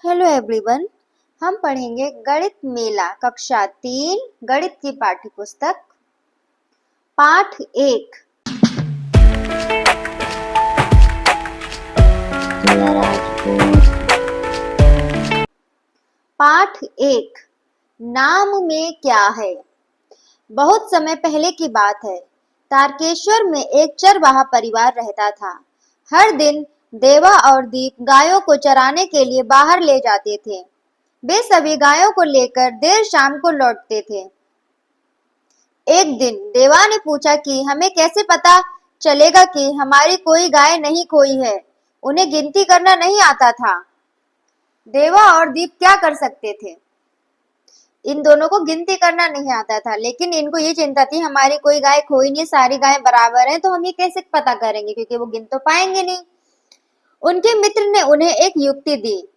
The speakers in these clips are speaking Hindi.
Hello everyone. हम पढ़ेंगे गणित मेला कक्षा 3 गणित की पाठ्य पुस्तक पाठ 1। पाठ 1 नाम में क्या है। बहुत समय पहले की बात है। तारकेश्वर में एक चरवाहा परिवार रहता था। हर दिन देवा और दीप गायों को चराने के लिए बाहर ले जाते थे। वे सभी गायों को लेकर देर शाम को लौटते थे। एक दिन देवा ने पूछा कि हमें कैसे पता चलेगा कि हमारी कोई गाय नहीं खोई है। उन्हें गिनती करना नहीं आता था। देवा और दीप क्या कर सकते थे? इन दोनों को गिनती करना नहीं आता था, लेकिन इनको ये चिंता थी हमारी कोई गाय खोई नहीं, सारी गायें बराबर हैं, तो हम ये कैसे पता करेंगे क्योंकि वो गिन तो पाएंगे नहीं। उनके मित्र ने उन्हें एक युक्ति दी।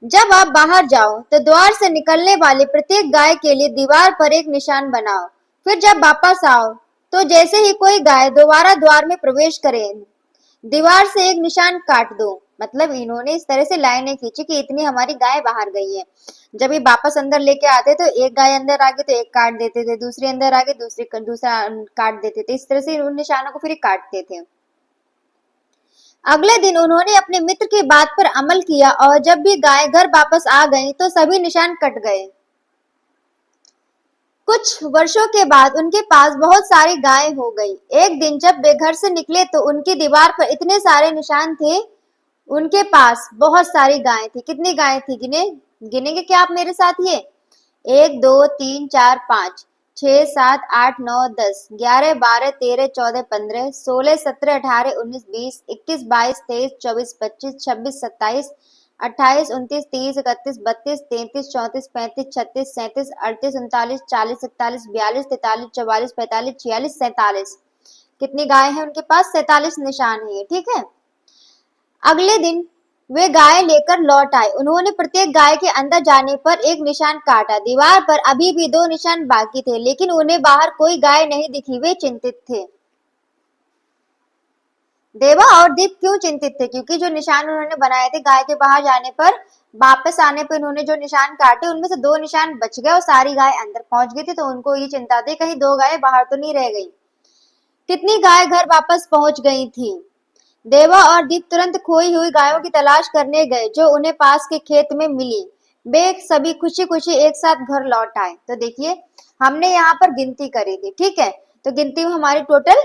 जब आप बाहर जाओ तो द्वार से निकलने वाली प्रत्येक गाय के लिए दीवार पर एक निशान बनाओ। फिर जब वापस आओ तो जैसे ही कोई गाय दोबारा द्वार में प्रवेश करे, दीवार से एक निशान काट दो। मतलब इन्होंने इस तरह से लाइनें खींची कि इतनी हमारी गाय बाहर गई है। जब ये वापस अंदर लेके आते तो एक गाय अंदर आ गई तो एक काट देते थे, दूसरी अंदर आ गई दूसरा काट देते थे। इस तरह से उन निशानों को फिर काटते थे। अगले दिन उन्होंने अपने मित्र की बात पर अमल किया और जब भी गाय घर वापस आ गई तो सभी निशान कट गए। कुछ वर्षों के बाद उनके पास बहुत सारी गाय हो गई। एक दिन जब वे घर से निकले तो उनकी दीवार पर इतने सारे निशान थे। उनके पास बहुत सारी गायें थी। कितनी गायें थी गिनेंगे क्या आप मेरे साथ? ये 1 2 3 4 5 6 7 8 9 10 11 12 13 14 15 16 17 18 19 20 21 22 23 24 25 26 27 28 29 30 31 32 33 34 35 36 37 38 39 40 41 42 43 44 45 46 47। कितनी गाय है उनके पास? 47 निशान है। ठीक है। अगले दिन वे गाय लेकर लौट आए। उन्होंने प्रत्येक गाय के अंदर जाने पर एक निशान काटा। दीवार पर अभी भी 2 निशान बाकी थे, लेकिन उन्हें बाहर कोई गाय नहीं दिखी। वे चिंतित थे। देवा और दीप क्यों चिंतित थे? क्योंकि जो निशान उन्होंने बनाए थे गाय के बाहर जाने पर, वापस आने पर उन्होंने जो निशान काटे उनमें से 2 निशान बच गए और सारी गाय अंदर पहुंच गई थी। तो उनको ये चिंता थी कहीं 2 गाय बाहर तो नहीं रह गई। कितनी गाय घर वापस पहुंच गई थी? देवा और दीप तुरंत खोई हुई गायों की तलाश करने गए जो उन्हें पास के खेत में मिली। वे सभी खुशी खुशी एक साथ घर लौट आए। तो देखिए हमने यहाँ पर गिनती करी थी। ठीक है, तो गिनती में हमारी टोटल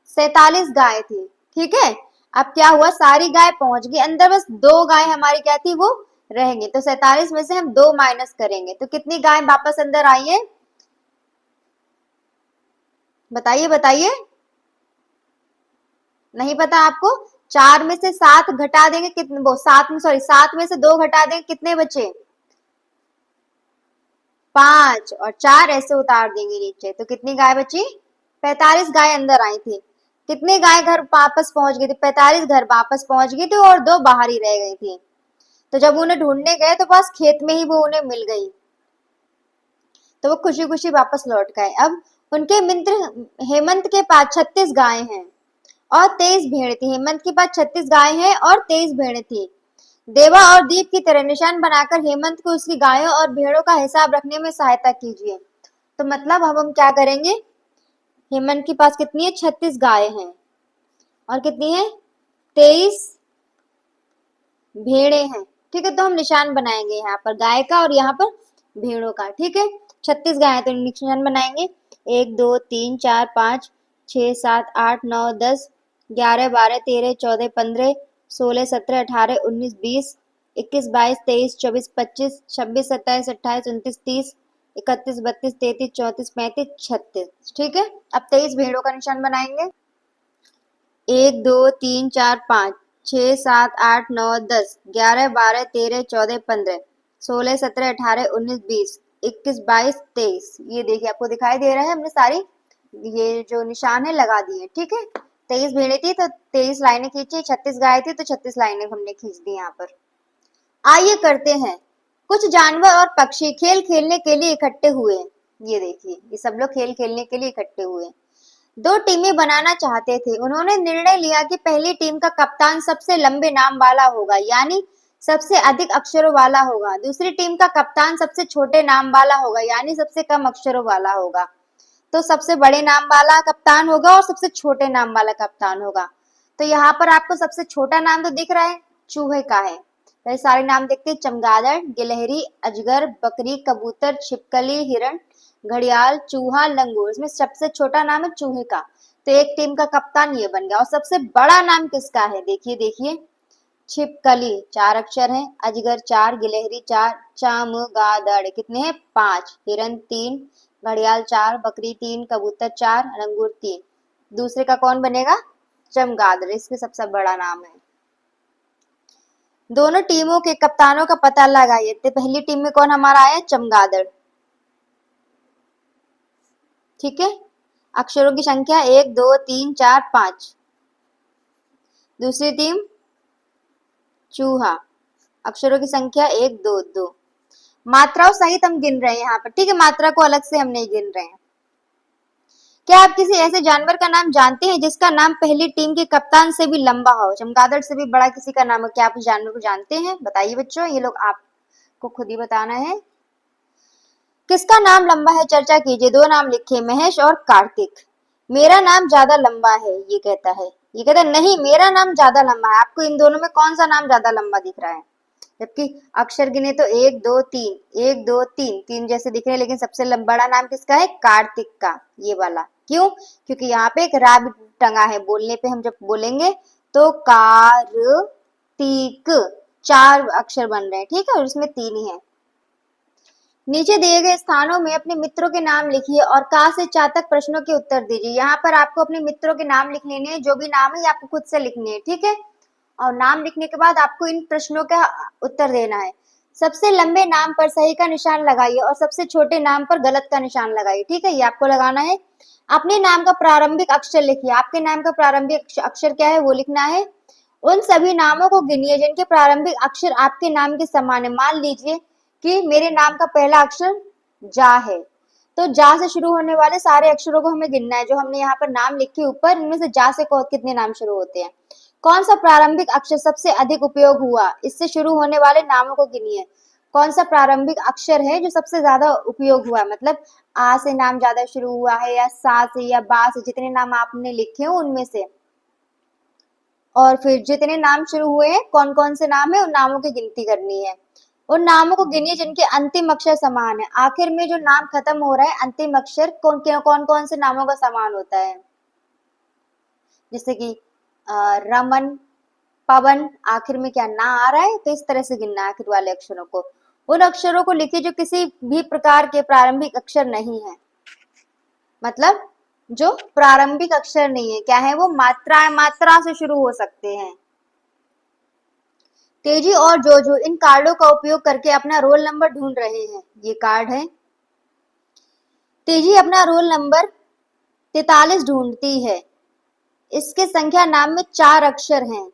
47 गाय थी। ठीक है, अब क्या हुआ, सारी गाय पहुंच गई अंदर, बस 2 गाय हमारी क्या थी, वो रहेंगी। तो 47 में से हम 2 माइनस करेंगे तो कितनी गाय वापस अंदर आई है? बताइए बताइए। नहीं पता आपको? 4 में से 7 घटा देंगे, कितने वो 7 में, सॉरी 7 में से 2 घटा देंगे, कितने बचे? 5 और 4 ऐसे उतार देंगे नीचे तो कितनी गाय बची? 45 गाय अंदर आई थी। कितने गाय घर वापस पहुंच गई थी? 45 घर वापस पहुंच गई थी और 2 बाहर ही रह गई थी। तो जब उन्हें ढूंढने गए तो बस खेत में ही वो उन्हें मिल गई। तो वो खुशी खुशी वापस लौट गए। अब उनके मित्र हेमंत के पास 36 गाय हैं और 23 भेड़ थी। हेमंत के पास 36 गाय हैं और 23 भेड़ थी। देवा और दीप की तरह निशान बनाकर हेमंत को उसकी गायों और भेड़ों का हिसाब रखने में सहायता कीजिए। तो मतलब अब हम क्या करेंगे, हेमंत के पास कितनी है? 36 गाय हैं और कितनी है? 23 भेड़े हैं। ठीक है, तो हम निशान बनाएंगे यहाँ पर गाय का और यहाँ पर भेड़ों का। ठीक है, 36 गाय तो निशान बनाएंगे 1 2 3 4 5 6 7 8 9 10 11 12 13 14 15 16 17 18 19 20 21 22 23 24 25 26 27 28 29 30 31 32 33 34 35 36। ठीक है, अब 23 भेड़ों का निशान बनाएंगे 1 2 3 4 5 6 7 8 9 10 11 12 13 14 15 16 17 18 19 20 21 22 23। ये देखिए आपको दिखाई दे रहा है, हमने सारी ये जो निशान है लगा दिए। ठीक है, 23 भेड़े थी तो 23 लाइनें खींची, 36 गाय थी तो 36 लाइनें हमने खींच दी यहाँ पर। आइए करते हैं। कुछ जानवर और पक्षी खेल खेलने के लिए इकट्ठे हुए। ये देखिए ये सब लोग खेल खेलने के लिए इकट्ठे हुए। दो टीमें बनाना चाहते थे। उन्होंने निर्णय लिया कि पहली टीम का कप्तान सबसे लंबे नाम वाला होगा, यानी सबसे अधिक अक्षरों वाला होगा। दूसरी टीम का कप्तान सबसे छोटे नाम वाला होगा, यानी सबसे कम अक्षरों वाला होगा। तो सबसे बड़े नाम वाला कप्तान होगा और सबसे छोटे नाम वाला कप्तान होगा। तो यहाँ पर आपको सबसे छोटा नाम तो दिख रहा है, चूहे का है। पहले सारे नाम देखते हैं, चमगादड़, गिलहरी, अजगर, बकरी, कबूतर, छिपकली, हिरण, घड़ियाल, चूहा, लंगूर। इसमें सबसे छोटा नाम है चूहे का। तो एक टीम का कप्तान ये बन गया। और सबसे बड़ा नाम किसका है, देखिए देखिए, छिपकली, 4 अक्षर हैं, अजगर 4, गिलहरी 4, चमगादड़ कितने हैं 5, हिरन 3, घड़ियाल 4, बकरी 3, कबूतर 4, लंगूर 3। दूसरे का कौन बनेगा, चमगादड़, इसके सबसे बड़ा नाम है। दोनों टीमों के कप्तानों का पता लगाइए। तो पहली टीम में कौन हमारा आया, चमगादड़, ठीक है। अक्षरों की संख्या 1 2 3 4 5। दूसरी टीम चूहा, अक्षरों की संख्या 1 2 2। मात्राओं सहित हम गिन रहे हैं यहाँ पर, ठीक है, मात्रा को अलग से हम नहीं गिन रहे हैं। क्या आप किसी ऐसे जानवर का नाम जानते हैं जिसका नाम पहली टीम के कप्तान से भी लंबा हो, चमगादड़ से भी बड़ा किसी का नाम हो? क्या आप उस जानवर को जानते हैं, बताइए बच्चों, ये लोग आपको खुद ही बताना है। किसका नाम लंबा है, चर्चा कीजिए। 2 नाम लिखे, महेश और कार्तिक। मेरा नाम ज्यादा लंबा है, ये कहता है। ये कहता है नहीं, मेरा नाम ज्यादा लंबा है। आपको इन दोनों में कौन सा नाम ज्यादा लंबा दिख रहा है? जबकि अक्षर गिने तो 1 2 3, 1 2 3, 3 जैसे दिख रहे हैं, लेकिन सबसे बड़ा नाम किसका है, कार्तिक का, ये वाला। क्यों? क्योंकि यहाँ पे एक रा भी टंगा है, बोलने पे हम जब बोलेंगे तो कार्तिक, 4 अक्षर बन रहे हैं, ठीक है, और इसमें 3 ही है। नीचे दिए गए स्थानों में अपने मित्रों के नाम लिखिए और का से चा तक प्रश्नों के उत्तर दीजिए। यहाँ पर आपको अपने मित्रों के नाम लिख लेने हैं, जो भी नाम है आपको खुद से लिखने हैं, ठीक है। और नाम लिखने के बाद आपको इन प्रश्नों का उत्तर देना है। सबसे लंबे नाम पर सही का निशान लगाइए और सबसे छोटे नाम पर गलत का निशान लगाइए, ठीक है, ये आपको लगाना है। अपने नाम का प्रारंभिक अक्षर लिखिए। आपके नाम का प्रारंभिक अक्षर क्या है, वो लिखना है। उन सभी नामों को गिनिए जिनके प्रारंभिक अक्षर आपके नाम के समान है। मान लीजिए कि मेरे नाम का पहला अक्षर जा है, तो जा से शुरू होने वाले सारे अक्षरों को हमें गिनना है। जो हमने यहाँ पर नाम लिखे ऊपर, इनमें से जा से कितने नाम शुरू होते हैं। कौन सा प्रारंभिक अक्षर सबसे अधिक उपयोग हुआ, इससे शुरू होने वाले नामों को गिनिए। कौन सा प्रारंभिक अक्षर है जो सबसे ज्यादा उपयोग हुआ, मतलब आ से नाम ज्यादा शुरू हुआ है, या सा से, या बा से, जितने नाम आपने लिखे हो उनमें से। और फिर जितने नाम शुरू हुए हैं, कौन कौन से नाम है, उन नामों की गिनती करनी है। उन नामों को गिनिए जिनके अंतिम अक्षर समान है। आखिर में जो नाम खत्म हो रहा है, अंतिम अक्षर कौन कौन से नामों का समान होता है, जैसे कि रमन, पवन, आखिर में क्या ना आ रहा है, तो इस तरह से गिनना है आखिर वाले अक्षरों को। उन अक्षरों को लिखिए जो किसी भी प्रकार के प्रारंभिक अक्षर नहीं है, मतलब जो प्रारंभिक अक्षर नहीं है, क्या है वो, मात्रा से शुरू हो सकते हैं। तेजी और जोजो इन कार्डों का उपयोग करके अपना रोल नंबर ढूंढ रहे हैं। ये कार्ड है। तेजी अपना रोल नंबर 43 ढूंढती है। इसके संख्या नाम में 4 अक्षर हैं,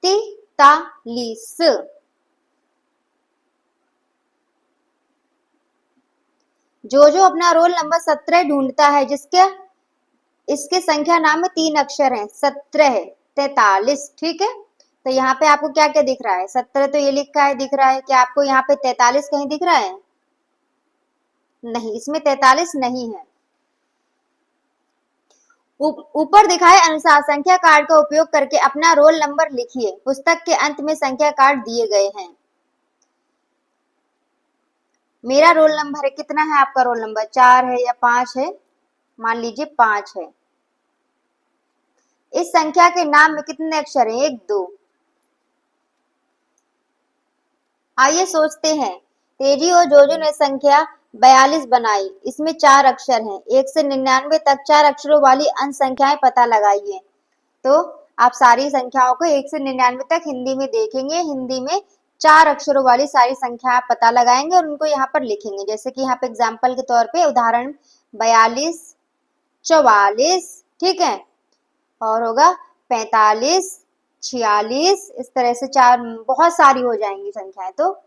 43। जोजो अपना रोल नंबर 17 ढूंढता है, इसके संख्या नाम में 3 अक्षर हैं, 17 43, ठीक है। तो यहाँ पे आपको क्या क्या दिख रहा है, 17 तो ये लिखा है, दिख रहा है। क्या आपको यहाँ पे 43 कहीं दिख रहा है? नहीं, इसमें 43 नहीं है। ऊपर दिखाए अनुसार संख्या कार्ड का उपयोग करके अपना रोल नंबर लिखिए। पुस्तक के अंत में संख्या कार्ड दिए गए हैं। मेरा रोल नंबर है, कितना है आपका रोल नंबर, 4 है या 5 है? मान लीजिए 5 है। इस संख्या के नाम में कितने अक्षर हैं, 1 2। आइए सोचते हैं। तेजी और जोजो ने संख्या 42 बनाई। इसमें 4 अक्षर हैं। 1 से 99 तक 4 अक्षरों वाली अंश संख्याएं पता लगाइए। तो आप सारी संख्याओं को 1 से 99 तक हिंदी में देखेंगे। हिंदी में 4 अक्षरों वाली सारी संख्या पता लगाएंगे और उनको यहाँ पर लिखेंगे। जैसे कि यहाँ पे एग्जाम्पल के तौर पे उदाहरण 42, 44, ठीक है, और होगा 45, 46, इस तरह से 4 बहुत सारी हो जाएंगी संख्याएं। तो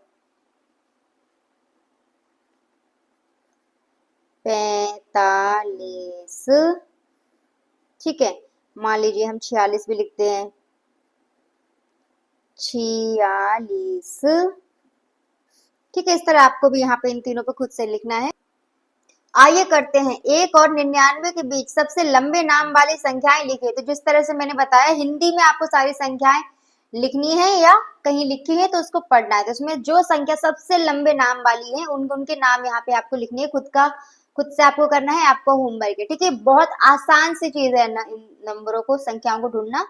45, ठीक है, मान लीजिए हम 46 भी लिखते हैं, 46। ठीक है, इस तरह आपको भी यहाँ पे इन तीनों पे खुद से लिखना है। आइए करते हैं 1 और 99 के बीच सबसे लंबे नाम वाली संख्याएं लिखिए। तो जिस तरह से मैंने बताया, हिंदी में आपको सारी संख्याएं लिखनी है या कहीं लिखी है तो उसको पढ़ना है। तो उसमें जो संख्या सबसे लंबे नाम वाली है उनके नाम यहाँ पे आपको लिखनी है। खुद से आपको करना है, आपको होमवर्क है। ठीक है, बहुत आसान सी चीज है इन नंबरों को, संख्याओं को ढूंढना।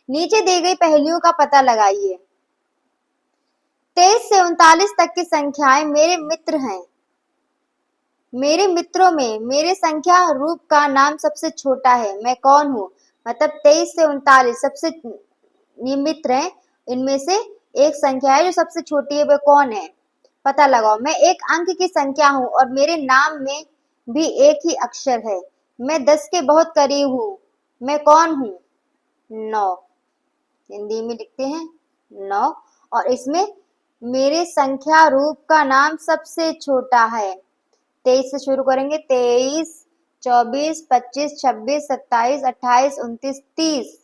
नीचे दी गई पहेलियों का पता लगाइए। 23 से 39 तक की संख्याएं मेरे मित्र हैं। मेरे मित्रों में मेरे संख्या रूप का नाम सबसे छोटा है, मैं कौन हूँ? मतलब 23 से 39 सबसे ये मित्र हैं, इनमें से एक संख्या है जो सबसे छोटी है, वह कौन है? पता लगाओ। मैं एक अंक की संख्या हूँ और मेरे नाम में भी एक ही अक्षर है। मैं 10 के बहुत करीब हूँ, मैं कौन हूँ? 9। हिंदी में लिखते हैं 9, और इसमें मेरे संख्या रूप का नाम सबसे छोटा है। 23 से शुरू करेंगे, 23, 24, 25, 26, 27, 28, 29, 30,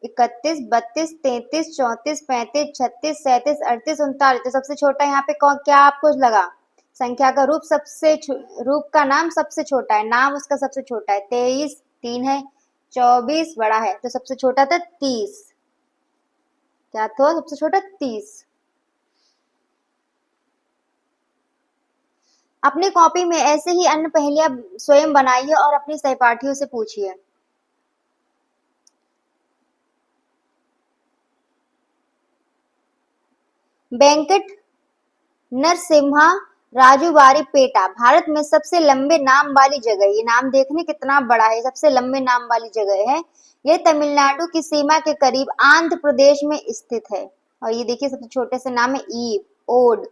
31, 32, 33, 34, 35, 36, 37, 38, 39। तो सबसे छोटा यहाँ पे कौन, क्या आपको लगा? संख्या का रूप रूप का नाम सबसे छोटा है, नाम उसका सबसे छोटा है। 23 3 है, 24 बड़ा है, तो सबसे छोटा था 30। क्या था सबसे छोटा? 30। अपनी कॉपी में ऐसे ही अन्य पहेलियां स्वयं बनाइए और अपनी सहपाठियों से पूछिए। वेंकट नरसिम्हा राजूबारी पेटा भारत में सबसे लंबे नाम वाली जगह, ये नाम देखने कितना बड़ा है, सबसे लंबे नाम वाली जगह है। यह तमिलनाडु की सीमा के करीब आंध्र प्रदेश में स्थित है। और ये देखिए सबसे छोटे से नाम है ईव, ओड।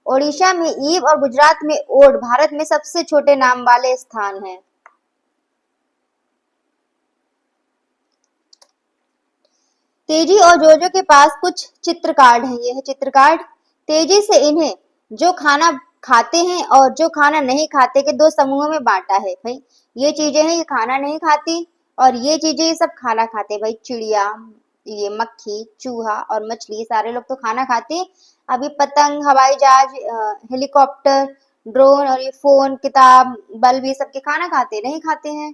ओडिशा में ईव और गुजरात में ओड भारत में सबसे छोटे नाम वाले स्थान हैं। तेजी और जोजो के पास कुछ चित्र कार्ड हैं। ये है चित्र कार्ड। तेजी से इन्हें जो खाना खाते हैं और जो खाना नहीं खाते के दो समूहों में बांटा है। भाई ये चीजें हैं, ये खाना नहीं खाती, और ये चीजें ये सब खाना खाते हैं। भाई चिड़िया, ये मक्खी, चूहा और मछली, सारे लोग तो खाना खाते हैं। अभी पतंग, हवाई जहाज, हेलीकॉप्टर, ड्रोन और ये फोन, किताब, बल्ब, ये सब के खाना खाते नहीं खाते हैं।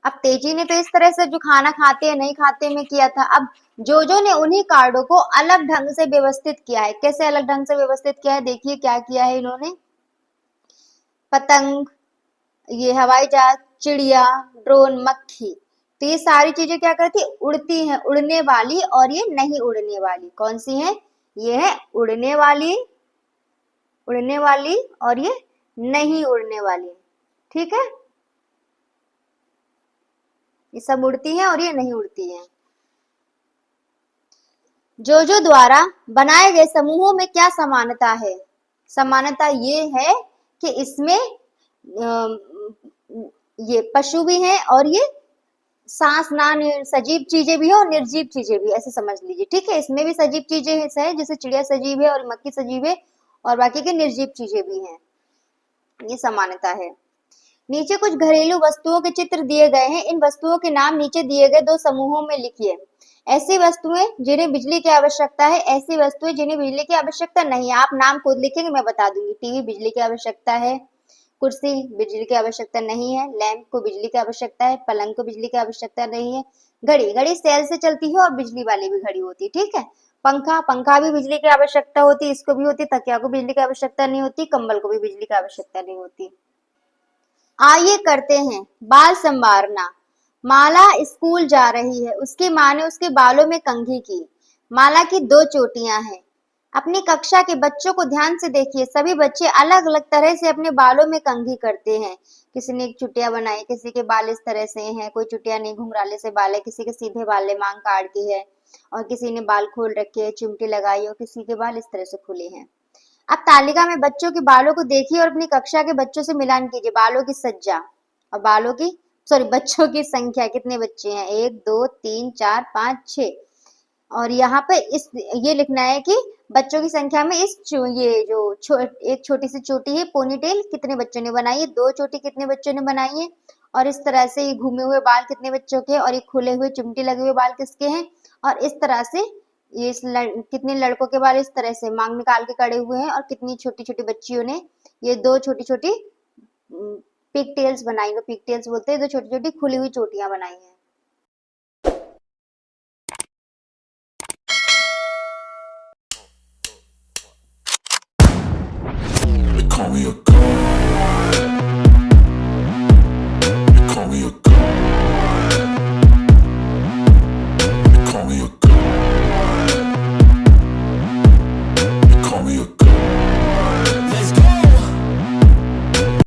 अब तेजी ने तो इस तरह से जो खाना खाते हैं नहीं खाते में किया था। अब जोजो ने उन्हीं कार्डों को अलग ढंग से व्यवस्थित किया है। कैसे अलग ढंग से व्यवस्थित किया है? देखिए क्या किया है इन्होंने। पतंग, ये हवाई जहाज, चिड़िया, ड्रोन, मक्खी, तो ये सारी चीजें क्या करती है? उड़ती हैं, उड़ने वाली और ये नहीं उड़ने वाली। कौन सी है? ये है उड़ने वाली, उड़ने वाली, और ये नहीं उड़ने वाली। ठीक है, ये सब उड़ती हैं और ये नहीं उड़ती हैं। जोजो द्वारा बनाए गए समूहों में क्या समानता है? समानता ये है कि इसमें ये पशु भी हैं और ये सांस ना सजीव चीजें भी है और निर्जीव चीजें भी, ऐसे समझ लीजिए। ठीक है, इसमें भी सजीव चीजें है, जैसे चिड़िया सजीव है और मक्खी सजीव है, और बाकी के निर्जीव चीजें भी हैं। ये समानता है। नीचे कुछ घरेलू वस्तुओं के चित्र दिए गए हैं। इन वस्तुओं के नाम नीचे दिए गए दो समूहों में लिखिए। ऐसी वस्तुएं जिन्हें बिजली की आवश्यकता है, ऐसी वस्तुएं जिन्हें बिजली की आवश्यकता नहीं है। आप नाम खुद लिखेंगे, मैं बता दूंगी। टीवी बिजली की आवश्यकता है, कुर्सी बिजली की आवश्यकता नहीं है, लैंप को बिजली की आवश्यकता है, पलंग को बिजली की आवश्यकता नहीं है, घड़ी, घड़ी सेल से चलती है और बिजली वाली भी घड़ी होती है। ठीक है, पंखा, पंखा भी बिजली की आवश्यकता होती है, इसको भी होती, तकिया को बिजली की आवश्यकता नहीं होती, कंबल को भी बिजली की आवश्यकता नहीं होती। आइए करते हैं बाल संवारना। माला स्कूल जा रही है, उसकी माँ ने उसके बालों में कंघी की। माला की दो चोटियां हैं। अपनी कक्षा के बच्चों को ध्यान से देखिए, सभी बच्चे अलग अलग तरह से अपने बालों में कंघी करते हैं। किसी ने एक चुटिया बनाई, किसी के बाल इस तरह से हैं, कोई चुटिया नहीं, घुंघराले से बाल है, किसी के सीधे बाल है, मांग काट की है, और किसी ने बाल खोल रखे, चिमटी लगाई, और किसी के बाल इस तरह से खुले हैं। अब तालिका में बच्चों के बालों को देखिए और अपनी कक्षा के बच्चों से मिलान कीजिए। बालों की सज्जा और बच्चों की संख्या, कितने बच्चे हैं? 1 2 3 4 5 6। और यहाँ पे ये लिखना है कि बच्चों की संख्या में ये जो एक छोटी सी चोटी है पोनीटेल कितने बच्चों ने बनाई है, 2 चोटी कितने बच्चों ने बनाई है, और इस तरह से ये घूमे हुए बाल कितने बच्चों के हैं, और ये खुले हुए चिमटी लगे हुए बाल किसके हैं, और इस तरह से ये कितने लड़कों के बाल इस तरह से मांग निकाल के कड़े हुए हैं, और कितनी छोटी छोटी बच्चियों ने ये 2 छोटी छोटी पिग टेल्स बनाई है, पिग टेल्स बोलते हैं, 2 छोटी छोटी खुली हुई चोटियां बनाई है। They call me a